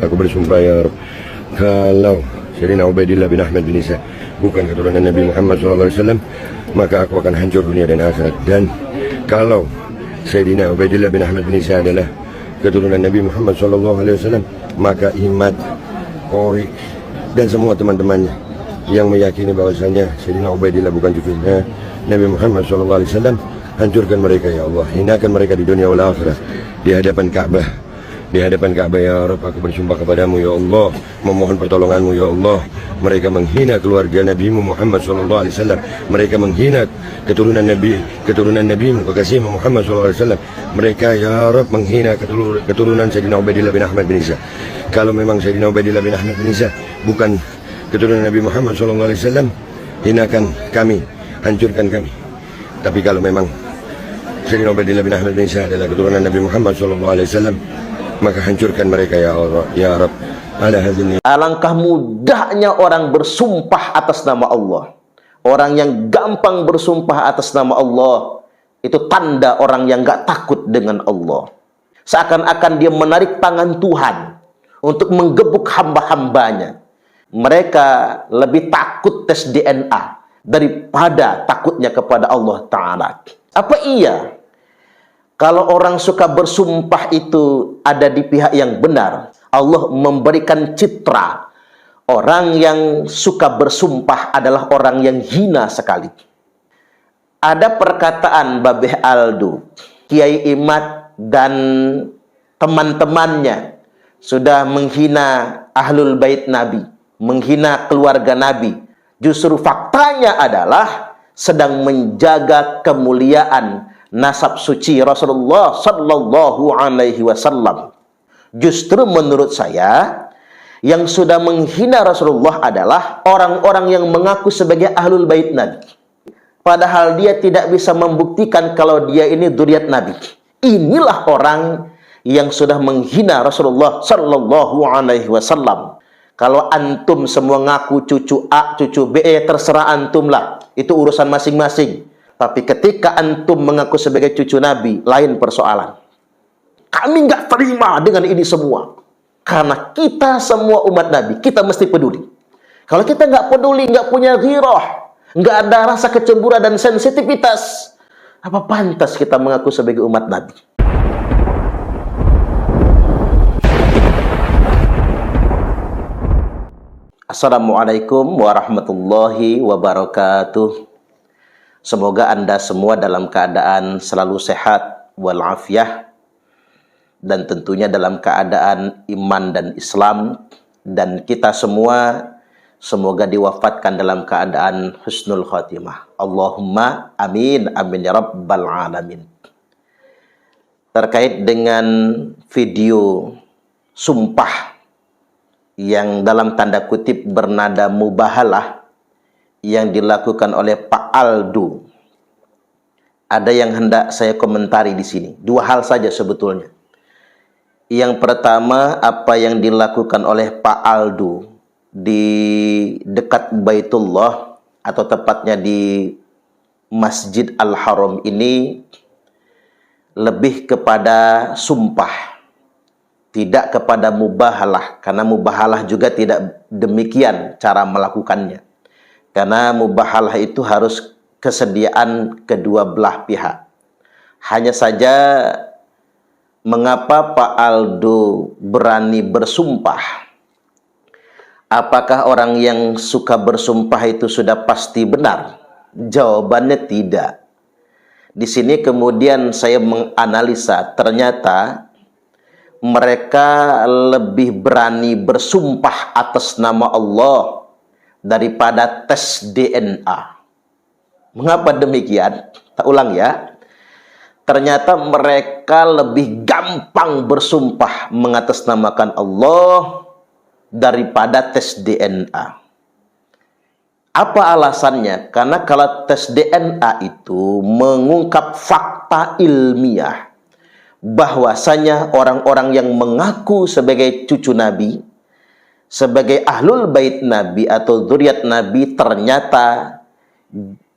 Aku bersumpah ya Rabb, kalau Sayyidina Ubaidillah bin Ahmad bin Isa bukan keturunan Nabi Muhammad SAW, maka aku akan hancur dunia dan akhirat. Dan kalau Sayyidina Ubaidillah bin Ahmad bin Isa adalah keturunan Nabi Muhammad SAW, maka Imad, Ori, dan semua teman-temannya yang meyakini bahwasanya Sayyidina Ubaidillah bukan cucunya Nabi Muhammad SAW, hancurkan mereka ya Allah, hinakan mereka di dunia wal akhirat, di hadapan Ka'bah. Di hadapan Ka'bah ya Rabb, aku bersumpah kepadamu ya Allah, memohon pertolonganmu ya Allah. Mereka menghina keluarga Nabimu Muhammad SAW, mereka menghina keturunan Nabimu, kekasihmu Muhammad SAW. Mereka ya Rabb menghina keturunan Sayyidina Ubaidillah bin Ahmad bin Isa. Kalau memang Sayyidina Ubaidillah bin Ahmad bin Isa bukan keturunan Nabi Muhammad SAW, hinakan kami, hancurkan kami. Tapi kalau memang Sayyidina Ubaidillah bin Ahmad bin Isa adalah keturunan Nabi Muhammad SAW, maka hancurkan mereka ya Allah, ya Rabb. Alangkah mudahnya orang bersumpah atas nama Allah. Orang yang gampang bersumpah atas nama Allah, itu tanda orang yang gak takut dengan Allah. Seakan-akan dia menarik tangan Tuhan untuk menggebuk hamba-hambanya. Mereka lebih takut tes DNA daripada takutnya kepada Allah Ta'ala. Apa iya kalau orang suka bersumpah itu ada di pihak yang benar? Allah memberikan citra orang yang suka bersumpah adalah orang yang hina sekali. Ada perkataan Babeh Aldo, Kiai Imad dan teman-temannya sudah menghina Ahlul Bait Nabi, menghina keluarga Nabi. Justru faktanya adalah sedang menjaga kemuliaan nasab suci Rasulullah Sallallahu Alaihi Wasallam. Justru menurut saya, yang sudah menghina Rasulullah adalah orang-orang yang mengaku sebagai Ahlul Bait Nabi, padahal dia tidak bisa membuktikan kalau dia ini dzurriyyat Nabi. Inilah orang yang sudah menghina Rasulullah Sallallahu Alaihi Wasallam. Kalau antum semua ngaku cucu A, cucu B, terserah antum lah, itu urusan masing-masing. Tapi ketika antum mengaku sebagai cucu Nabi, lain persoalan. Kami nggak terima dengan ini semua. Karena kita semua umat Nabi, kita mesti peduli. Kalau kita nggak peduli, nggak punya ghirah, nggak ada rasa kecemburuan dan sensitivitas, apa pantas kita mengaku sebagai umat Nabi? Assalamualaikum warahmatullahi wabarakatuh. Semoga Anda semua dalam keadaan selalu sehat walafiat, dan tentunya dalam keadaan iman dan Islam, dan kita semua semoga diwafatkan dalam keadaan husnul khatimah. Allahumma amin amin ya rabbal alamin. Terkait dengan video sumpah yang dalam tanda kutip bernada mubahalah yang dilakukan oleh Pak Aldo, ada yang hendak saya komentari di sini. Dua hal saja sebetulnya. Yang pertama, apa yang dilakukan oleh Pak Aldo di dekat Baitullah, atau tepatnya di Masjid Al-Haram ini, lebih kepada sumpah, tidak kepada mubahalah. Karena mubahalah juga tidak demikian cara melakukannya. Karena mubahalah itu harus kesediaan kedua belah pihak. Hanya saja, mengapa Pak Aldo berani bersumpah? Apakah orang yang suka bersumpah itu sudah pasti benar? Jawabannya tidak. Di sini kemudian saya menganalisa, ternyata mereka lebih berani bersumpah atas nama Allah daripada tes DNA. Mengapa demikian? Tak ulang ya. Ternyata mereka lebih gampang bersumpah mengatasnamakan Allah daripada tes DNA. Apa alasannya? Karena kalau tes DNA itu mengungkap fakta ilmiah, bahwasanya orang-orang yang mengaku sebagai cucu Nabi, sebagai Ahlul Bait Nabi atau dzurriyyat Nabi, ternyata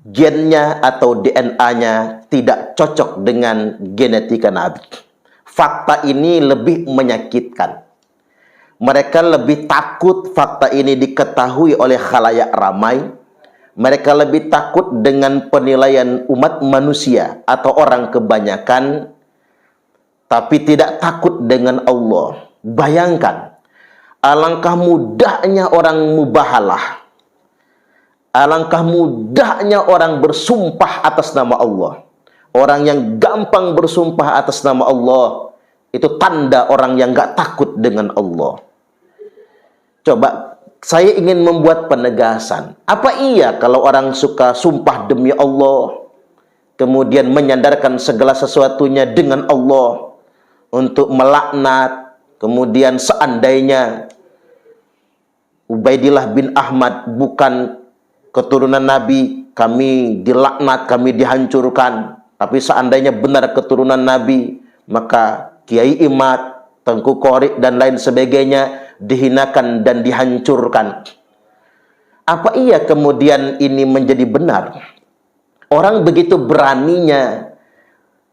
gennya atau DNA-nya tidak cocok dengan genetika Nabi. Fakta ini lebih menyakitkan. Mereka lebih takut fakta ini diketahui oleh khalayak ramai. Mereka lebih takut dengan penilaian umat manusia atau orang kebanyakan, tapi tidak takut dengan Allah. Bayangkan, alangkah mudahnya orang mubahalah, alangkah mudahnya orang bersumpah atas nama Allah. Orang yang gampang bersumpah atas nama Allah, itu tanda orang yang gak takut dengan Allah. Coba, saya ingin membuat penegasan. Apa iya kalau orang suka sumpah demi Allah, kemudian menyandarkan segala sesuatunya dengan Allah untuk melaknat, kemudian seandainya Ubaidillah bin Ahmad bukan keturunan Nabi, kami dilaknat, kami dihancurkan. Tapi seandainya benar keturunan Nabi, maka Kiai Imad, Tengku Qorik, dan lain sebagainya dihinakan dan dihancurkan. Apa iya kemudian ini menjadi benar? Orang begitu beraninya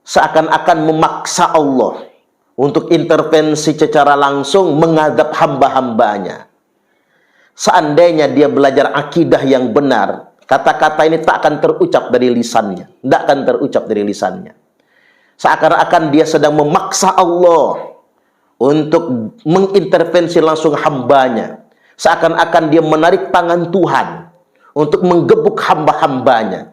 seakan-akan memaksa Allah untuk intervensi secara langsung menghadap hamba-hambanya. Seandainya dia belajar akidah yang benar, kata-kata ini tak akan terucap dari lisannya. Tidak akan terucap dari lisannya. Seakan-akan dia sedang memaksa Allah untuk mengintervensi langsung hambanya. Seakan-akan dia menarik tangan Tuhan untuk menggebuk hamba-hambanya.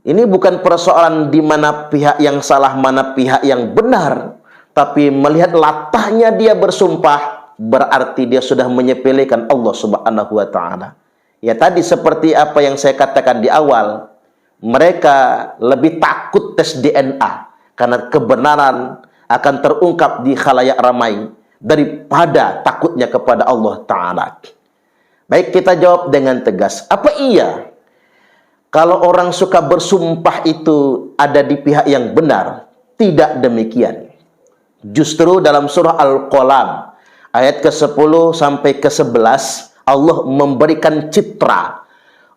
Ini bukan persoalan di mana pihak yang salah, mana pihak yang benar. Tapi melihat latahnya dia bersumpah, berarti dia sudah menyepelekan Allah Subhanahu wa ta'ala. Ya tadi seperti apa yang saya katakan di awal, mereka lebih takut tes DNA karena kebenaran akan terungkap di khalayak ramai daripada takutnya kepada Allah Ta'ala. Baik, kita jawab dengan tegas. Apa iya kalau orang suka bersumpah itu ada di pihak yang benar? Tidak demikian. Justru dalam surah Al-Qalam ayat ke-10 sampai ke-11 Allah memberikan citra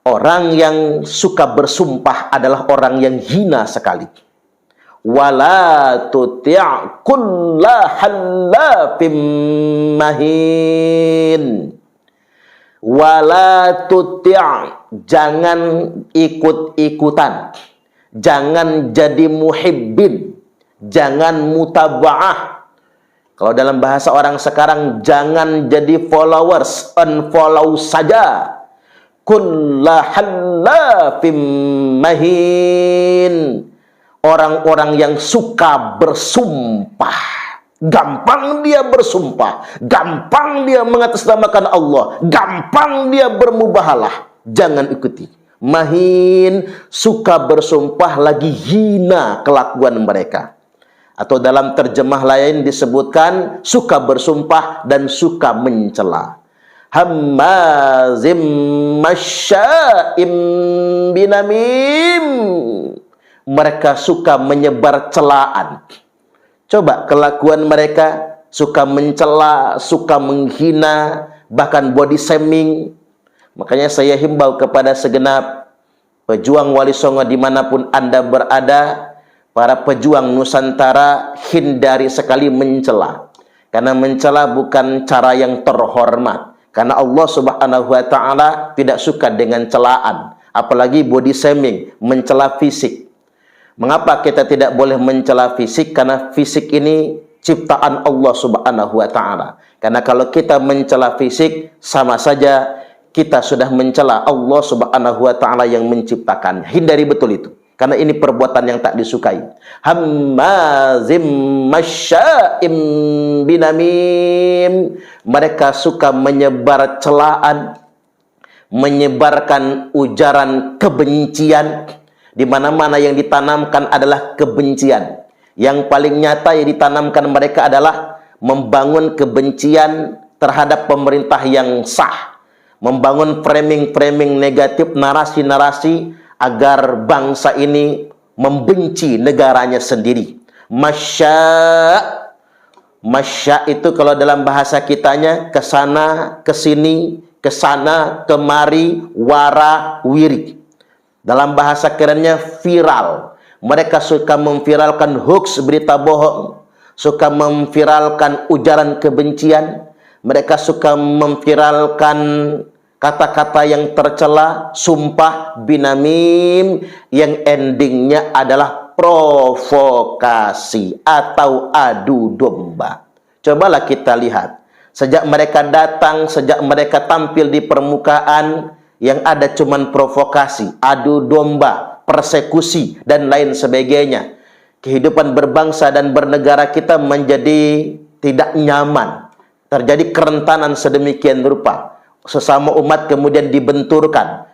orang yang suka bersumpah adalah orang yang hina sekali. Wala tuti' kulla hallafim mahin. Wala tuti', jangan ikut-ikutan, jangan jadi muhibbin, jangan mutaba'ah. Kalau dalam bahasa orang sekarang, jangan jadi followers, unfollow saja. Kulla hallafim mahin. Orang-orang yang suka bersumpah, gampang dia bersumpah, gampang dia mengatasnamakan Allah, gampang dia bermubahalah. Jangan ikuti. Mahin, suka bersumpah, lagi hina kelakuan mereka. Atau dalam terjemah lain disebutkan suka bersumpah dan suka mencela. Hammazim masya'im binamim. Mereka suka menyebar celaan. Coba kelakuan mereka, suka mencela, suka menghina, bahkan body shaming. Makanya saya himbau kepada segenap pejuang Wali Songo dimanapun Anda berada, para pejuang Nusantara, hindari sekali mencela. Karena mencela bukan cara yang terhormat. Karena Allah Subhanahu wa ta'ala tidak suka dengan celaan. Apalagi body shaming, mencela fisik. Mengapa kita tidak boleh mencela fisik? Karena fisik ini ciptaan Allah Subhanahu wa ta'ala. Karena kalau kita mencela fisik, sama saja kita sudah mencela Allah Subhanahu wa ta'ala yang menciptakannya. Hindari betul itu. Karena ini perbuatan yang tak disukai. Hammazim masya'im binamim. Mereka suka menyebar celaan, menyebarkan ujaran kebencian. Di mana-mana yang ditanamkan adalah kebencian. Yang paling nyata yang ditanamkan mereka adalah membangun kebencian terhadap pemerintah yang sah. Membangun framing-framing negatif, narasi-narasi agar bangsa ini membenci negaranya sendiri. Masya itu kalau dalam bahasa kitanya kesana, kesini, kesana, kemari, wara, wiri. Dalam bahasa kerennya viral. Mereka suka memviralkan hoax, berita bohong. suka memviralkan ujaran kebencian, mereka suka memviralkan kata-kata yang tercela, sumpah, binamim, yang endingnya adalah provokasi atau adu domba. Cobalah kita lihat, sejak mereka datang, sejak mereka tampil di permukaan, yang ada cuman provokasi, adu domba, persekusi, dan lain sebagainya. Kehidupan berbangsa dan bernegara kita menjadi tidak nyaman. Terjadi kerentanan sedemikian rupa. Sesama umat kemudian dibenturkan.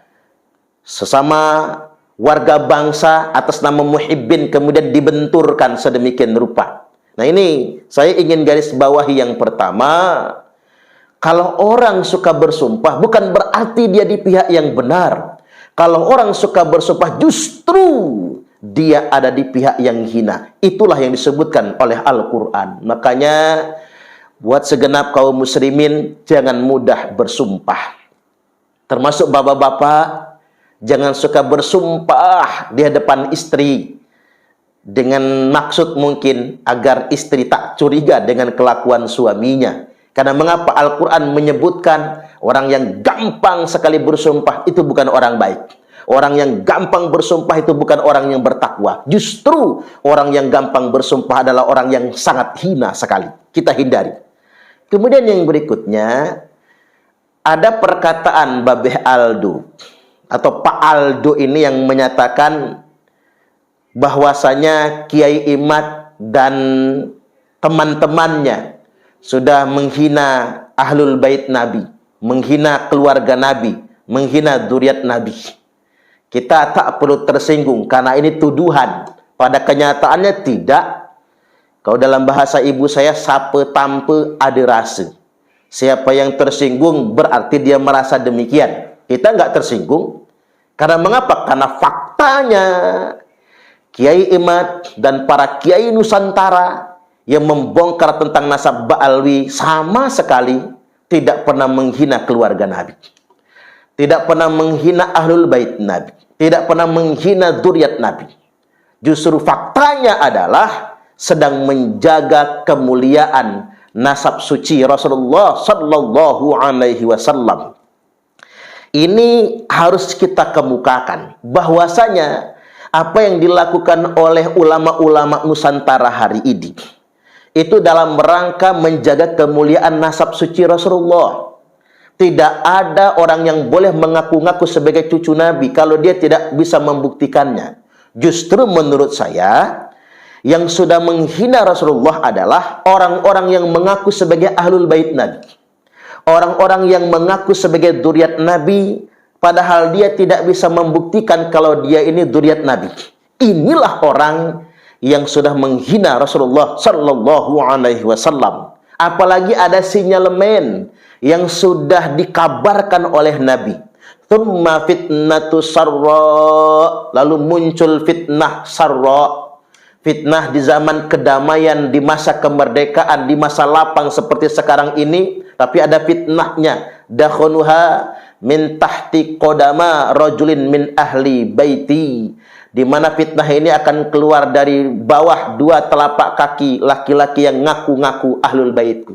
Sesama warga bangsa atas nama muhibbin kemudian dibenturkan sedemikian rupa. Nah, ini saya ingin garis bawahi yang pertama. Kalau orang suka bersumpah bukan berarti dia di pihak yang benar. Kalau orang suka bersumpah justru dia ada di pihak yang hina. Itulah yang disebutkan oleh Al-Quran. Makanya buat segenap kaum muslimin, jangan mudah bersumpah. Termasuk bapak-bapak, jangan suka bersumpah di hadapan istri dengan maksud mungkin agar istri tak curiga dengan kelakuan suaminya. Karena mengapa Al-Quran menyebutkan orang yang gampang sekali bersumpah itu bukan orang baik. Orang yang gampang bersumpah itu bukan orang yang bertakwa. Justru orang yang gampang bersumpah adalah orang yang sangat hina sekali. Kita hindari. Kemudian yang berikutnya, ada perkataan Babeh Aldo atau Pak Aldo ini yang menyatakan bahwasanya Kiai Imad dan teman-temannya sudah menghina Ahlul Bait Nabi, menghina keluarga Nabi, menghina dzurriyyat Nabi. Kita tak perlu tersinggung karena ini tuduhan. Pada kenyataannya tidak. Kalau dalam bahasa ibu saya, sape tampe ada rasa. Siapa yang tersinggung berarti dia merasa demikian. Kita nggak tersinggung. Karena mengapa? Karena faktanya Kiai Imad dan para Kiai Nusantara yang membongkar tentang nasab Ba'alwi sama sekali tidak pernah menghina keluarga Nabi. Tidak pernah menghina Ahlul Bait Nabi. Tidak pernah menghina dzurriyyat Nabi. Justru faktanya adalah sedang menjaga kemuliaan nasab suci Rasulullah Sallallahu Alaihi Wasallam. Ini harus kita kemukakan bahwasanya apa yang dilakukan oleh ulama-ulama Nusantara hari ini itu dalam rangka menjaga kemuliaan nasab suci Rasulullah. Tidak ada orang yang boleh mengaku-ngaku sebagai cucu Nabi kalau dia tidak bisa membuktikannya. Justru menurut saya, yang sudah menghina Rasulullah adalah orang-orang yang mengaku sebagai Ahlul Bait Nabi. Orang-orang yang mengaku sebagai dzurriyyat Nabi, padahal dia tidak bisa membuktikan kalau dia ini dzurriyyat Nabi. Inilah orang yang sudah menghina Rasulullah Sallallahu Alaihi Wasallam. Apalagi ada sinyalemen yang sudah dikabarkan oleh Nabi. Thumma fitnatu sarra, lalu muncul fitnah sarra. Fitnah di zaman kedamaian, di masa kemerdekaan, di masa lapang seperti sekarang ini, tapi ada fitnahnya. Dakhunuha min tahti qodama rajulin min ahli baiti, di mana fitnah ini akan keluar dari bawah dua telapak kaki laki-laki yang ngaku-ngaku ahlul baitku.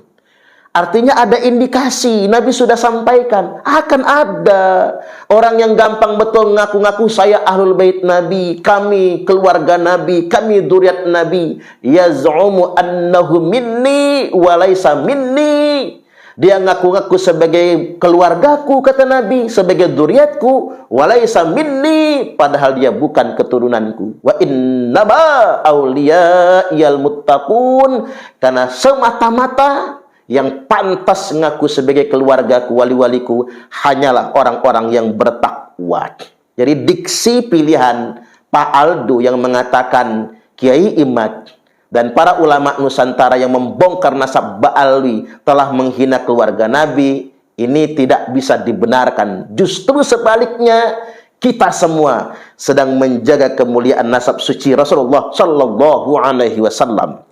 Artinya ada indikasi, Nabi sudah sampaikan akan ada orang yang gampang betul ngaku-ngaku saya ahlul bait Nabi, kami keluarga Nabi, kami dzurriyyat Nabi, yaz'umu annahu minni wa laisa minni. Dia ngaku-ngaku sebagai keluargaku, kata Nabi, sebagai dzurriyyatku, wa laisa minni, padahal dia bukan keturunanku. Wa innama auliya'iyal muttaqun, karena semata-mata yang pantas ngaku sebagai keluargaku, wali-waliku hanyalah orang-orang yang bertakwa. Jadi diksi pilihan Pak Aldo yang mengatakan Kiai Imad dan para ulama Nusantara yang membongkar nasab Ba'alwi telah menghina keluarga Nabi, ini tidak bisa dibenarkan. Justru sebaliknya, kita semua sedang menjaga kemuliaan nasab suci Rasulullah Sallallahu Alaihi Wasallam.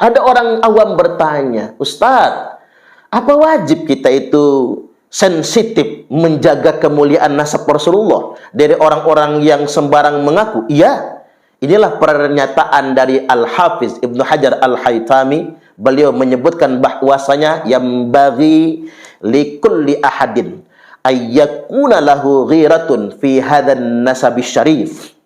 Ada orang awam bertanya, Ustadz, apa wajib kita itu sensitif menjaga kemuliaan nasab Rasulullah dari orang-orang yang sembarang mengaku? Iya, Inilah pernyataan dari Al-Hafiz Ibnu Hajar Al-Haytami. Beliau menyebutkan bahwasanya yang bagi likulli ahadin ayyakuna lahu ghiratun fi hadzal nasabis syarif.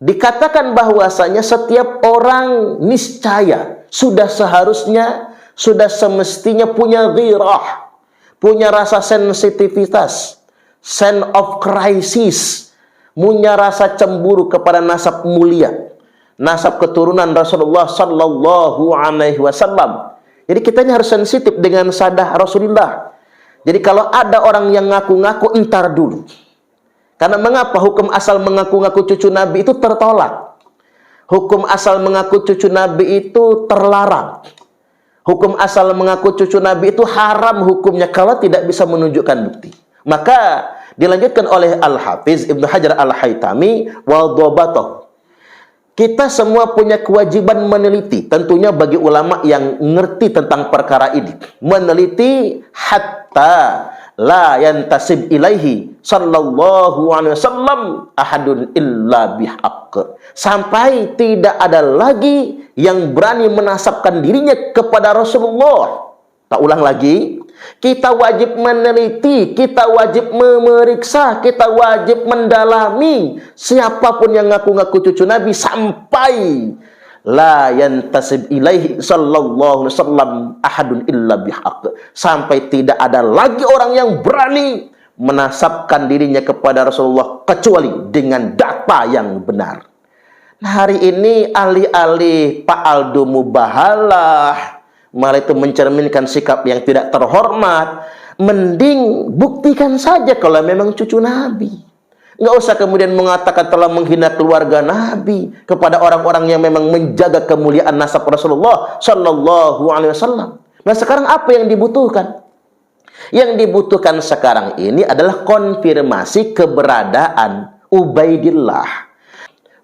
Dikatakan bahwasanya setiap orang niscaya sudah seharusnya, sudah semestinya punya ghirah, punya rasa sensitivitas, sense of crisis, punya rasa cemburu kepada nasab mulia, nasab keturunan Rasulullah sallallahu alaihi wasallam. Jadi kita ini harus sensitif dengan sadah Rasulullah. Jadi kalau ada orang yang ngaku-ngaku, entar dulu. Karena mengapa hukum asal mengaku-ngaku cucu Nabi itu tertolak? Hukum asal mengaku cucu Nabi itu terlarang. Hukum asal mengaku cucu Nabi itu haram hukumnya kalau tidak bisa menunjukkan bukti. Maka dilanjutkan oleh Al-Hafiz Ibnu Hajar Al-Haytami, wa dhabatahu. Kita semua punya kewajiban meneliti, tentunya bagi ulama yang ngerti tentang perkara ini, meneliti hatta la yantasib ilaihi sallallahu alaihi wasallam ahadun illa bihaq, sampai tidak ada lagi yang berani menasabkan dirinya kepada Rasulullah. Tak ulang lagi, kita wajib meneliti, kita wajib memeriksa, kita wajib mendalami siapapun yang ngaku-ngaku cucu Nabi sampai la yantasib ilaihi sallallahu alaihi wasallam ahadun illa bihaq, sampai tidak ada lagi orang yang berani menasabkan dirinya kepada Rasulullah kecuali dengan data yang benar. Nah, hari ini alih-alih Pak Aldo Mubahalah malah itu mencerminkan sikap yang tidak terhormat, mending buktikan saja kalau memang cucu Nabi. Nggak usah kemudian mengatakan telah menghina keluarga Nabi kepada orang-orang yang memang menjaga kemuliaan nasab Rasulullah Shallallahu Alaihi Wasallam. Nah, sekarang apa yang dibutuhkan? Yang dibutuhkan sekarang ini adalah konfirmasi keberadaan Ubaidillah.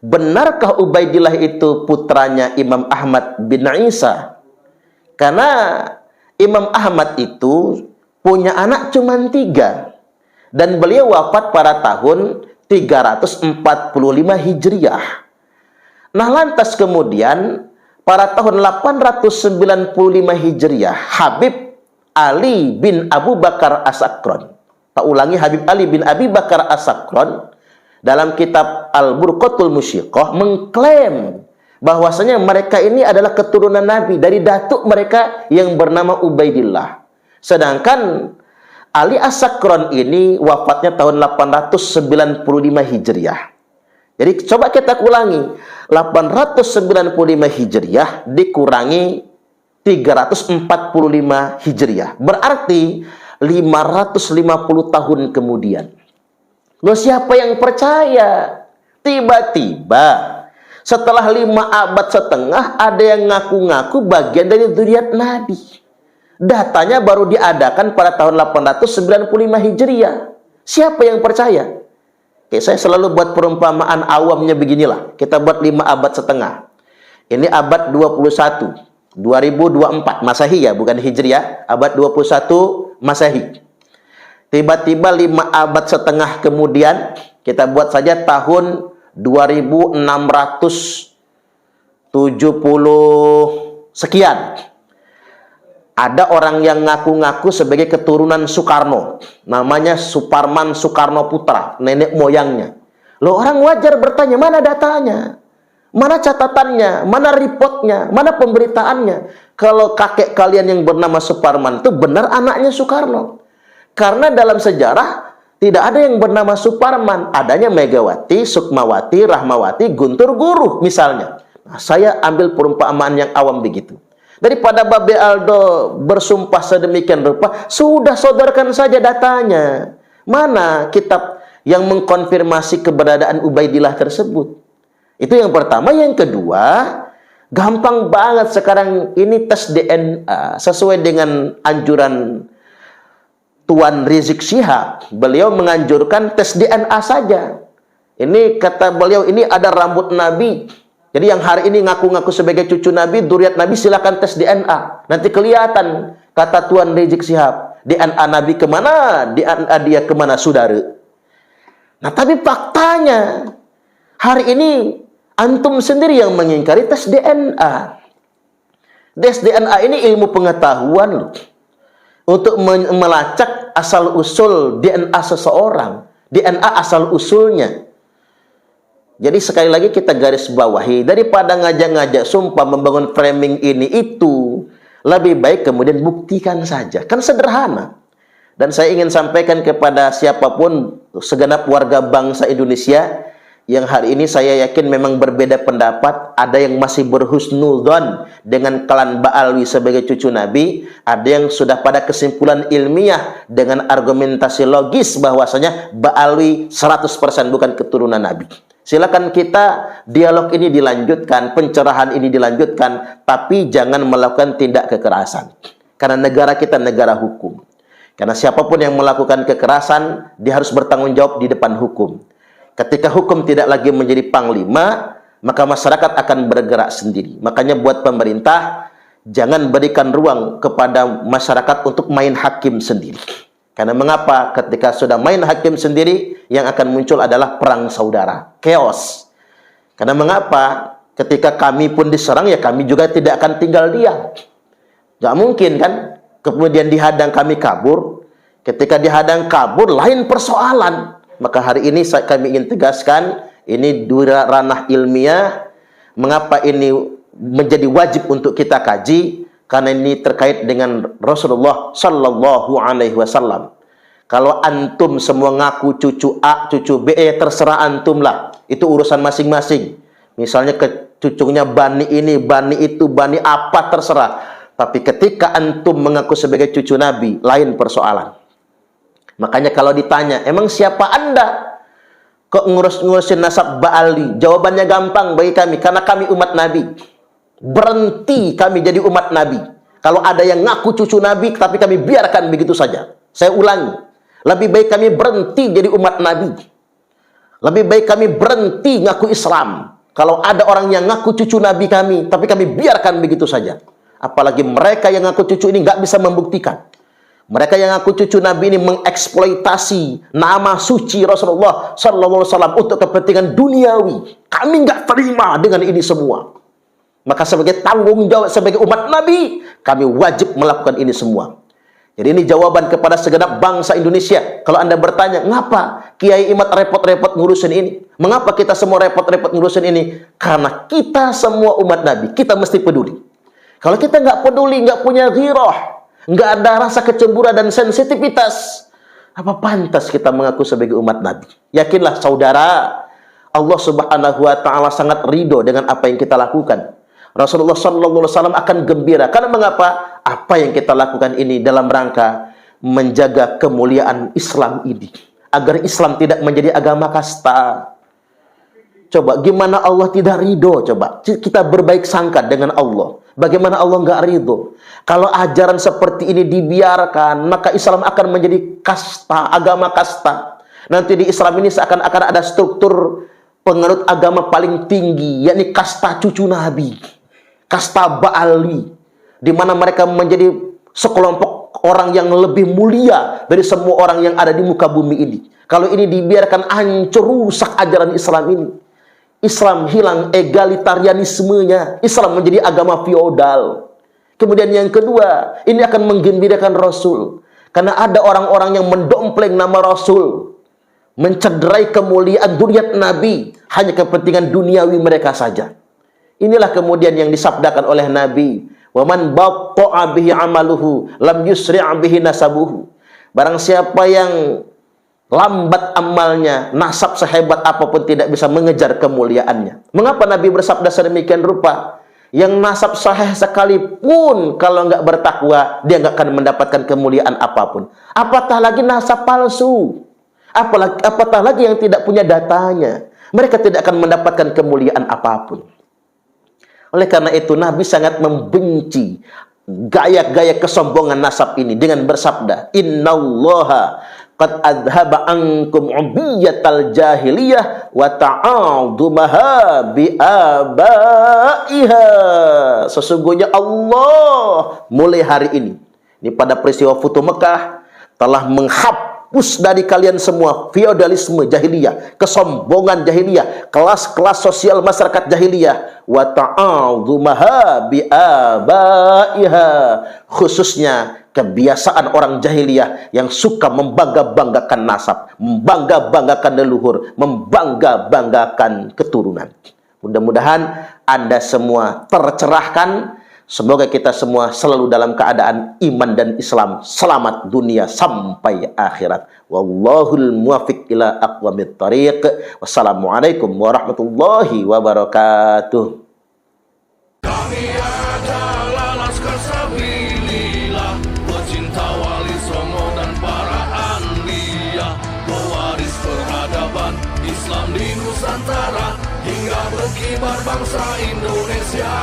Benarkah Ubaidillah itu putranya Imam Ahmad bin Isa? Karena Imam Ahmad itu punya anak cuma 3. Dan beliau wafat pada tahun 345 Hijriah. Nah, lantas kemudian pada tahun 895 Hijriah, Habib Ali bin Abu Bakar As-Sakron. Tak ulangi, Habib Ali bin Abi Bakar As-Sakron dalam kitab Al-Burqatul Musyiqah mengklaim bahwasanya mereka ini adalah keturunan Nabi dari datuk mereka yang bernama Ubaidillah. Sedangkan Ali As-Sakron ini wafatnya tahun 895 Hijriah. Jadi coba kita ulangi, 895 Hijriah dikurangi 345 Hijriah. Berarti 550 tahun kemudian. Loh, siapa yang percaya? Tiba-tiba setelah 5 abad setengah ada yang ngaku-ngaku bagian dari zuriat Nabi. Datanya baru diadakan pada tahun 895 Hijriah. Siapa yang percaya? Oke, saya selalu buat perumpamaan awamnya beginilah. Kita buat 5 abad setengah. Ini abad 21, 2024 Masehi ya, bukan Hijriah. Abad 21 Masehi. Tiba-tiba 5 abad setengah kemudian, kita buat saja tahun 2670 sekian. Ada orang yang ngaku-ngaku sebagai keturunan Soekarno. Namanya Suparman Soekarno Putra, nenek moyangnya. Loh, orang wajar bertanya, mana datanya? Mana catatannya? Mana reportnya? Mana pemberitaannya? Kalau kakek kalian yang bernama Suparman itu benar anaknya Soekarno. Karena dalam sejarah tidak ada yang bernama Suparman. Adanya Megawati, Sukmawati, Rahmawati, Guntur Guruh misalnya. Nah, saya ambil perumpamaan yang awam begitu. Daripada Babe Aldo bersumpah sedemikian rupa, sudah sodorkan saja datanya. Mana kitab yang mengkonfirmasi keberadaan Ubaidillah tersebut? Itu yang pertama. Yang kedua, gampang banget sekarang ini tes DNA sesuai dengan anjuran Tuan Rizik Syihab. Beliau menganjurkan tes DNA saja. Ini kata beliau, ini ada rambut Nabi. Jadi yang hari ini ngaku-ngaku sebagai cucu Nabi, dzuriat Nabi, silakan tes DNA. Nanti kelihatan, kata Tuan Rizik Syihab, DNA Nabi kemana, DNA dia kemana, saudara. Nah, tapi faktanya, hari ini Antum sendiri yang mengingkari tes DNA. Tes DNA ini ilmu pengetahuan loh. Untuk melacak asal-usul DNA seseorang. DNA asal-usulnya. Jadi sekali lagi kita garis bawahi, daripada ngajak-ngajak sumpah membangun framing ini itu, lebih baik kemudian buktikan saja. Kan sederhana. Dan saya ingin sampaikan kepada siapapun, segenap warga bangsa Indonesia, yang hari ini saya yakin memang berbeda pendapat. Ada yang masih berhusnudzon dengan klan Ba'alwi sebagai cucu Nabi, ada yang sudah pada kesimpulan ilmiah dengan argumentasi logis bahwasanya Ba'alwi 100% bukan keturunan Nabi. Silakan kita dialog ini dilanjutkan, pencerahan ini dilanjutkan, tapi jangan melakukan tindak kekerasan. Karena negara kita negara hukum. Karena siapapun yang melakukan kekerasan, dia harus bertanggung jawab di depan hukum. Ketika hukum tidak lagi menjadi panglima, maka masyarakat akan bergerak sendiri. Makanya buat pemerintah, jangan berikan ruang kepada masyarakat untuk main hakim sendiri. Karena mengapa? Ketika sudah main hakim sendiri, yang akan muncul adalah perang saudara, chaos. Karena mengapa? Ketika kami pun diserang, ya kami juga tidak akan tinggal diam. Gak mungkin kan? Kemudian dihadang kami kabur. Ketika dihadang kabur, lain persoalan. Maka hari ini kami ingin tegaskan, ini dua ranah ilmiah. Mengapa ini menjadi wajib untuk kita kaji? Karena ini terkait dengan Rasulullah Sallallahu Alaihi Wasallam. Kalau antum semua ngaku cucu A, cucu B, terserah antum lah. Itu urusan masing-masing. Misalnya cucunya Bani ini, Bani itu, Bani apa, terserah. Tapi ketika antum mengaku sebagai cucu Nabi, lain persoalan. Makanya kalau ditanya, emang siapa anda? Kok ngurus-ngurusin nasab Ba'alwi? Jawabannya gampang bagi kami, karena kami umat Nabi. Berhenti kami jadi umat Nabi. Kalau ada yang ngaku cucu Nabi, tapi kami biarkan begitu saja. Saya ulangi, lebih baik kami berhenti jadi umat Nabi. Lebih baik kami berhenti ngaku Islam. Kalau ada orang yang ngaku cucu Nabi kami, tapi kami biarkan begitu saja. Apalagi mereka yang ngaku cucu ini nggak bisa membuktikan. Mereka yang ngaku cucu Nabi ini mengeksploitasi nama suci Rasulullah Sallallahu Alaihi Wasallam untuk kepentingan duniawi. Kami nggak terima dengan ini semua. Maka sebagai tanggung jawab sebagai umat Nabi, kami wajib melakukan ini semua. Jadi ini jawaban kepada segenap bangsa Indonesia. Kalau anda bertanya, ngapa Kiai Imad repot-repot ngurusin ini? Mengapa kita semua repot-repot ngurusin ini? Karena kita semua umat Nabi, kita mesti peduli. Kalau kita nggak peduli, nggak punya ghirah, nggak ada rasa kecemburuan dan sensitivitas, apa pantas kita mengaku sebagai umat Nabi? Yakinlah saudara, Allah Subhanahu wa Ta'ala sangat ridho dengan apa yang kita lakukan. Rasulullah Sallallahu Alaihi Wasallam akan gembira. Karena mengapa? Apa yang kita lakukan ini dalam rangka menjaga kemuliaan Islam ini, agar Islam tidak menjadi agama kasta. Coba gimana Allah tidak ridho? Coba kita berbaik sangka dengan Allah. Bagaimana Allah nggak ridho? Kalau ajaran seperti ini dibiarkan, maka Islam akan menjadi kasta, agama kasta. Nanti di Islam ini seakan-akan ada struktur penganut agama paling tinggi, yakni kasta cucu Nabi, kasta Ba'alwi, di mana mereka menjadi sekelompok orang yang lebih mulia dari semua orang yang ada di muka bumi ini. Kalau ini dibiarkan, hancur, rusak ajaran Islam ini. Islam hilang egalitarianismenya. Islam menjadi agama feodal. Kemudian yang kedua, ini akan menggembirakan Rasul. Karena ada orang-orang yang mendompleng nama Rasul, mencederai kemuliaan dzurriyyat Nabi, hanya kepentingan duniawi mereka saja. Inilah kemudian yang disabdakan oleh Nabi, "Wa man batta'a bihi 'amaluhu lam yusri' bihi nasabuhu." Barang siapa yang lambat amalnya, nasab sehebat apapun tidak bisa mengejar kemuliaannya. Mengapa Nabi bersabda sedemikian rupa? Yang nasab sahih sekalipun kalau nggak bertakwa, dia nggak akan mendapatkan kemuliaan apapun. Apatah lagi nasab palsu, apatah lagi yang tidak punya datanya, mereka tidak akan mendapatkan kemuliaan apapun. Oleh karena itu Nabi sangat membenci gaya-gaya kesombongan nasab ini dengan bersabda, "Innallaha qad adhaba ankum ubiyatal jahiliyah wa ta'adumaha bi abaiha." Sesungguhnya Allah mulai hari ini pada peristiwa Futuh Mekah telah hapus dari kalian semua feodalisme jahiliyah, kesombongan jahiliyah, kelas-kelas sosial masyarakat jahiliyah, wa ta'adzumaha bi abaiha, khususnya kebiasaan orang jahiliyah yang suka membangga-banggakan nasab, membangga-banggakan leluhur, membangga-banggakan keturunan. Mudah-mudahan Anda semua tercerahkan. Semoga kita semua selalu dalam keadaan iman dan Islam, selamat dunia sampai akhirat. Wallahul muwaffiq ila aqwamit thariq. Wassalamualaikum warahmatullahi wabarakatuh. Kami adalah Laskar Sabilillah, pecinta Wali Songo dan para anbiya, pewaris peradaban Islam di Nusantara hingga berkibar bangsa Indonesia.